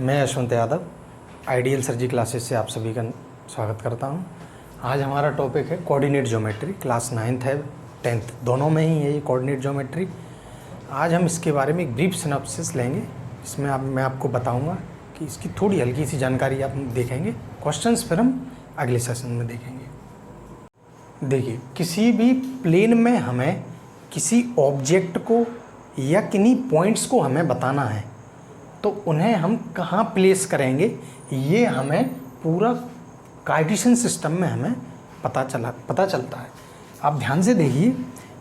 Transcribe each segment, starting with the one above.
मैं Yashwant Yadav ideal sir जी classes से आप सभी का स्वागत करता हूं। आज हमारा टॉपिक है कोऑर्डिनेट ज्योमेट्री। क्लास 9th है 10th दोनों में ही है ये कोऑर्डिनेट ज्योमेट्री। आज हम इसके बारे में एक ब्रीफ सिनॉप्सिस लेंगे। इसमें मैं आपको बताऊंगा कि इसकी थोड़ी हल्की सी जानकारी आप देखेंगे। क्वेश्चंस फिर हम अगले सेशन में देखेंगे। देखिए, किसी भी प्लेन में हमें किसी ऑब्जेक्ट को या किन्हीं पॉइंट्स को हमें बताना है तो उन्हें हम कहाँ प्लेस करेंगे, ये हमें पूरा कार्टेशियन सिस्टम में हमें पता चलता है। आप ध्यान से देखिए,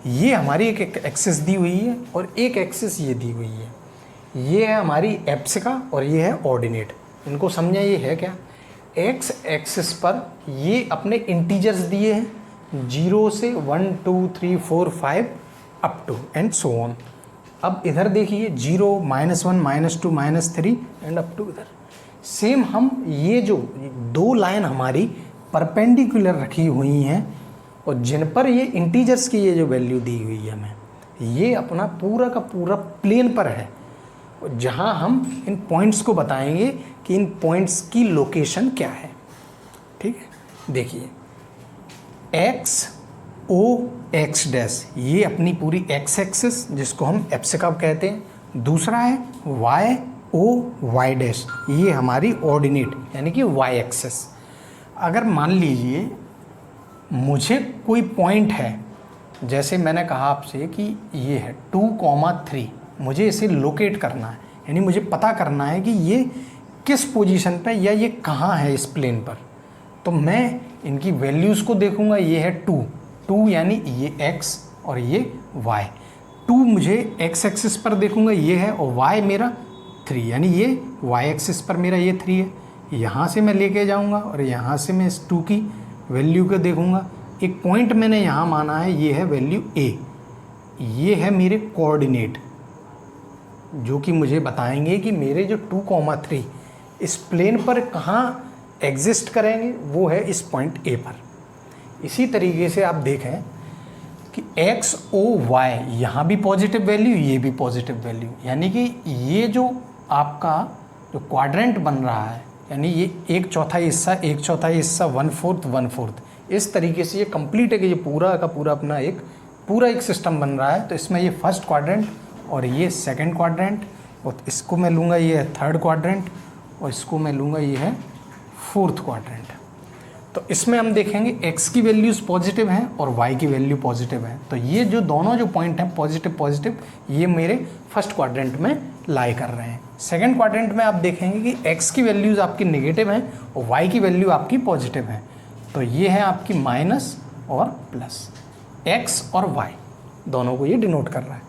ये हमारी एक एक्सिस दी हुई है और एक एक्सिस ये दी हुई है। ये है हमारी एप्सिका और ये है ऑर्डिनेट। इनको समझें, ये है क्या? एक्स एक्सिस पर ये अपने इंटीजर्स दिए हैं 0 से 1 2 3 4 5 up to and so on. अब इधर देखिए 0 -1 -2 -3 एंड अप टू इधर। सेम हम ये जो दो लाइन हमारी परपेंडिकुलर रखी हुई हैं और जिन पर ये इंटीजर्स की ये जो वैल्यू दी हुई है हमें, ये अपना पूरा का पूरा प्लेन पर है, जहाँ हम इन पॉइंट्स को बताएंगे कि इन पॉइंट्स की लोकेशन क्या है। ठीक है, देखिए एक्स ओ एक्स डैश, ये अपनी पूरी एक्स एक्सिस जिसको हम एप्सिका कहते हैं। दूसरा है वाई ओ वाई डैश, ये हमारी ऑर्डिनेट यानी कि वाई एक्सिस। अगर मान लीजिए मुझे कोई पॉइंट है, जैसे मैंने कहा आपसे कि ये है 2,3, मुझे इसे लोकेट करना है, यानी मुझे पता करना है कि ये किस पोजीशन पे या ये कहाँ है इस प्लेन पर। तो मैं इनकी वैल्यूज़ को देखूंगा। ये है 2 यानी ये x और ये y। 2 मुझे x एक्सिस पर देखूंगा, ये है, और y मेरा 3 यानी ये y एक्सिस पर मेरा ये 3 है। यहाँ से मैं लेके जाऊँगा और यहाँ से मैं इस 2 की वैल्यू को देखूँगा। एक पॉइंट मैंने यहाँ माना है, ये है वैल्यू a। ये है मेरे कोऑर्डिनेट जो कि मुझे बताएंगे कि मेरे जो 2,3 इस प्लेन पर कहाँ एग्जिस्ट करेंगे, वो है इस पॉइंट a पर। इसी तरीके से आप देखें कि एक्स ओ वाई, यहाँ भी पॉजिटिव वैल्यू, ये भी पॉजिटिव वैल्यू, यानी कि ये जो आपका जो क्वाड्रेंट बन रहा है, यानी ये 1/4 हिस्सा 1/4 हिस्सा 1/4 1/4, इस तरीके से ये कंप्लीट है कि ये पूरा का पूरा अपना एक सिस्टम बन रहा है। तो इसमें ये फर्स्ट क्वाड्रेंट और ये सेकेंड क्वाड्रेंट, और इसको मैं लूँगा ये है थर्ड क्वाड्रेंट, और इसको मैं लूँगा ये है फोर्थ क्वाड्रेंट। तो इसमें हम देखेंगे x की वैल्यूज़ पॉजिटिव हैं और y की वैल्यू पॉजिटिव है। तो ये जो दोनों जो पॉइंट हैं पॉजिटिव, ये मेरे फर्स्ट क्वाड्रेंट में लाई कर रहे हैं। सेकंड क्वाड्रेंट में आप देखेंगे कि x की वैल्यूज़ आपकी नेगेटिव हैं और y की वैल्यू आपकी पॉजिटिव है। तो ये है आपकी माइनस और प्लस, x और y दोनों को ये डिनोट कर रहा है।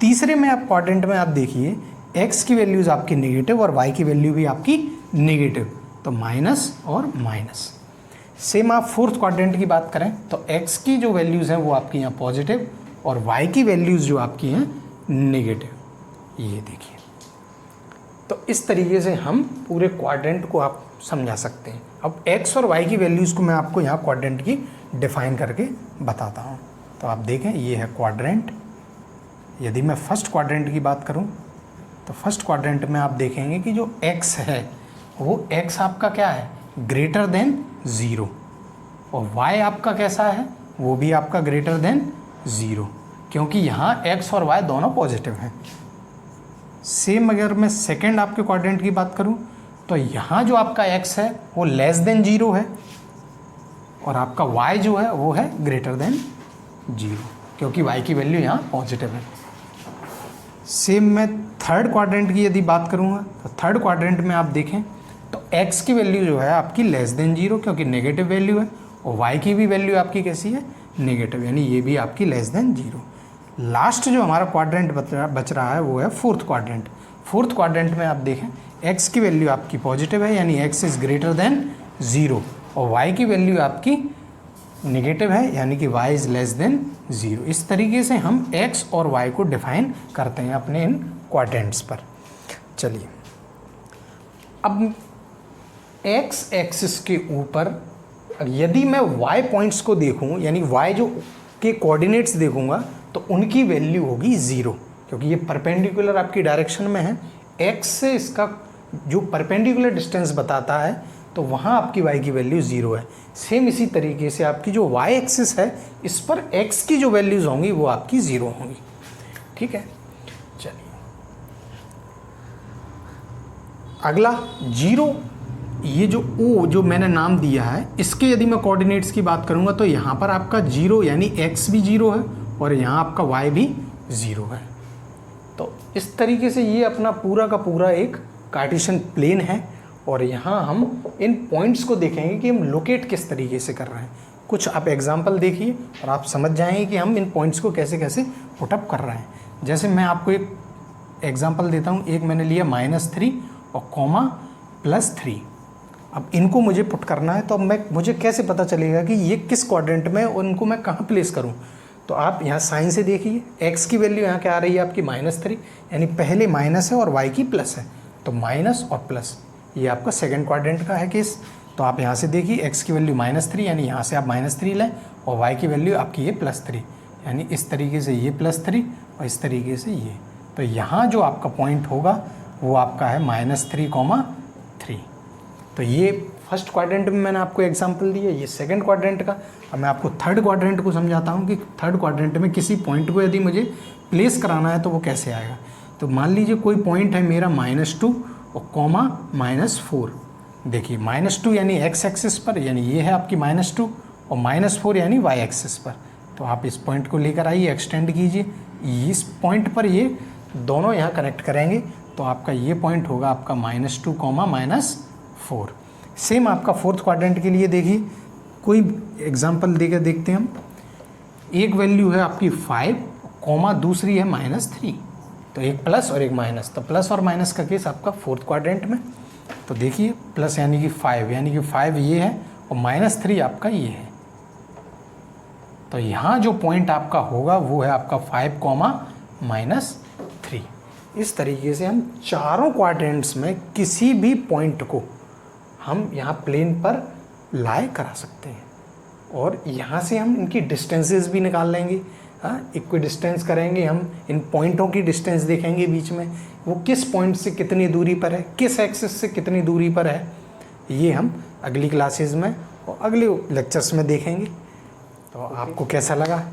तीसरे में आप क्वाड्रेंट में आप देखिए x की वैल्यूज़ आपकी नेगेटिव और y की वैल्यू भी आपकी नेगेटिव, तो माइनस और माइनस। सेम आप फोर्थ क्वाड्रेंट की बात करें तो x की जो वैल्यूज़ हैं वो आपकी यहाँ पॉजिटिव और y की वैल्यूज़ जो आपकी हैं नेगेटिव, ये देखिए। तो इस तरीके से हम पूरे क्वाड्रेंट को आप समझा सकते हैं। अब x और y की वैल्यूज़ को मैं आपको यहाँ क्वाड्रेंट की डिफाइन करके बताता हूँ। तो आप देखें, ये है क्वाड्रेंट। यदि मैं फर्स्ट क्वाड्रेंट की बात करूँ तो फर्स्ट क्वाड्रेंट में आप देखेंगे कि जो x है वो x आपका क्या है, ग्रेटर देन 0, और y आपका कैसा है, वो भी आपका ग्रेटर देन 0, क्योंकि यहाँ x और y दोनों पॉजिटिव हैं। सेम अगर मैं सेकंड आपके क्वाड्रेंट की बात करूँ तो यहाँ जो आपका x है वो लेस देन 0 है और आपका y जो है वो है ग्रेटर देन 0, क्योंकि y की वैल्यू यहाँ पॉजिटिव है। सेम मैं थर्ड क्वाड्रेंट की यदि बात करूँगा तो थर्ड क्वाड्रेंट में आप देखें तो x की वैल्यू जो है आपकी लेस देन 0, क्योंकि नेगेटिव वैल्यू है, और y की भी वैल्यू आपकी कैसी है, नेगेटिव, यानी ये भी आपकी लेस देन 0। लास्ट जो हमारा क्वाड्रेंट बच रहा है वो है फोर्थ क्वाड्रेंट। फोर्थ क्वाड्रेंट में आप देखें x की वैल्यू आपकी पॉजिटिव है, यानी x इज़ ग्रेटर देन 0, और y की वैल्यू आपकी नेगेटिव है, यानी कि y इज़ लेस देन 0। इस तरीके से हम x और y को डिफाइन करते हैं अपने इन क्वाड्रेंट्स पर। चलिए, अब x एक्सिस के ऊपर यदि मैं y पॉइंट्स को देखूं, यानी y जो के कोऑर्डिनेट्स देखूंगा तो उनकी वैल्यू होगी 0, क्योंकि ये परपेंडिकुलर आपकी डायरेक्शन में है। x से इसका जो परपेंडिकुलर डिस्टेंस बताता है तो वहाँ आपकी y की वैल्यू 0 है। सेम इसी तरीके से आपकी जो y एक्सिस है इस पर x की जो वैल्यूज़ होंगी वो आपकी 0 होंगी। ठीक है, चलिए अगला 0, ये जो o जो मैंने नाम दिया है इसके यदि मैं कोऑर्डिनेट्स की बात करूँगा तो यहाँ पर आपका 0 यानी x भी 0 है और यहाँ आपका y भी 0 है। तो इस तरीके से ये अपना पूरा का पूरा एक कार्टेशियन प्लेन है और यहाँ हम इन पॉइंट्स को देखेंगे कि हम लोकेट किस तरीके से कर रहे हैं। कुछ आप एग्जांपल देखिए और आप समझ जाएंगे कि हम इन पॉइंट्स को कैसे कैसे पुटअप कर रहे हैं। जैसे मैं आपको एक एग्जांपल देता हूँ, एक मैंने लिया -3 और कॉमा +3। अब इनको मुझे पुट करना है तो अब मुझे कैसे पता चलेगा कि ये किस क्वाड्रेंट में और इनको मैं कहाँ प्लेस करूँ। तो आप यहाँ साइन से देखिए, x की वैल्यू यहाँ क्या आ रही है आपकी -3, यानी पहले माइनस है और y की प्लस है, तो माइनस और प्लस ये आपका सेकंड क्वाड्रेंट का है केस। तो आप यहाँ से देखिए x की वैल्यू -3 यानी यहाँ से आप -3 लें और y की वैल्यू आपकी ये +3, यानी इस तरीके से ये +3 और इस तरीके से ये। तो यहाँ जो आपका पॉइंट होगा वो आपका है -3, 3। तो ये फर्स्ट क्वाड्रेंट में मैंने आपको एग्जांपल दिया, ये सेकंड क्वाड्रेंट का। अब मैं आपको थर्ड क्वाड्रेंट को समझाता हूँ कि थर्ड क्वाड्रेंट में किसी पॉइंट को यदि मुझे प्लेस कराना है तो वो कैसे आएगा। तो मान लीजिए कोई पॉइंट है मेरा -2 और कॉमा -4। देखिए -2 यानी x एक्सिस पर, यानी ये है आपकी -2 और -4 यानी y एक्सिस पर। तो आप इस पॉइंट को लेकर आइए, एक्सटेंड कीजिए, इस पॉइंट पर ये दोनों यहाँ कनेक्ट करेंगे तो आपका ये पॉइंट होगा आपका -2, -4। सेम आपका फोर्थ क्वाड्रेंट के लिए देखिए, कोई एग्जांपल देकर देखते हैं हम। एक वैल्यू है आपकी 5 कॉमा दूसरी है -3, तो एक प्लस और एक माइनस। तो प्लस और माइनस का केस आपका फोर्थ क्वाड्रेंट में। तो देखिए प्लस यानी कि 5, यानी कि 5 ये है और -3 आपका ये है। तो यहाँ जो पॉइंट आपका होगा वो है आपका 5, -3। इस तरीके से हम चारों क्वाड्रेंट्स में किसी भी पॉइंट को हम यहाँ प्लेन पर लाए करा सकते हैं और यहाँ से हम इनकी डिस्टेंसेस भी निकाल लेंगे। इक्वी डिस्टेंस करेंगे, हम इन पॉइंटों की डिस्टेंस देखेंगे बीच में, वो किस पॉइंट से कितनी दूरी पर है, किस एक्सिस से कितनी दूरी पर है, ये हम अगली क्लासेस में और अगले लेक्चर्स में देखेंगे। तो आपको कैसा लगा?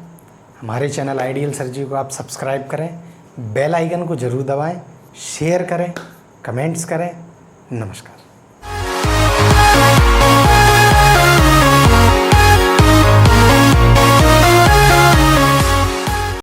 हमारे चैनल आइडियल सर्जी को आप सब्सक्राइब करें, बेल आइकन को ज़रूर दबाएं, शेयर करें, कमेंट्स करें। नमस्कार।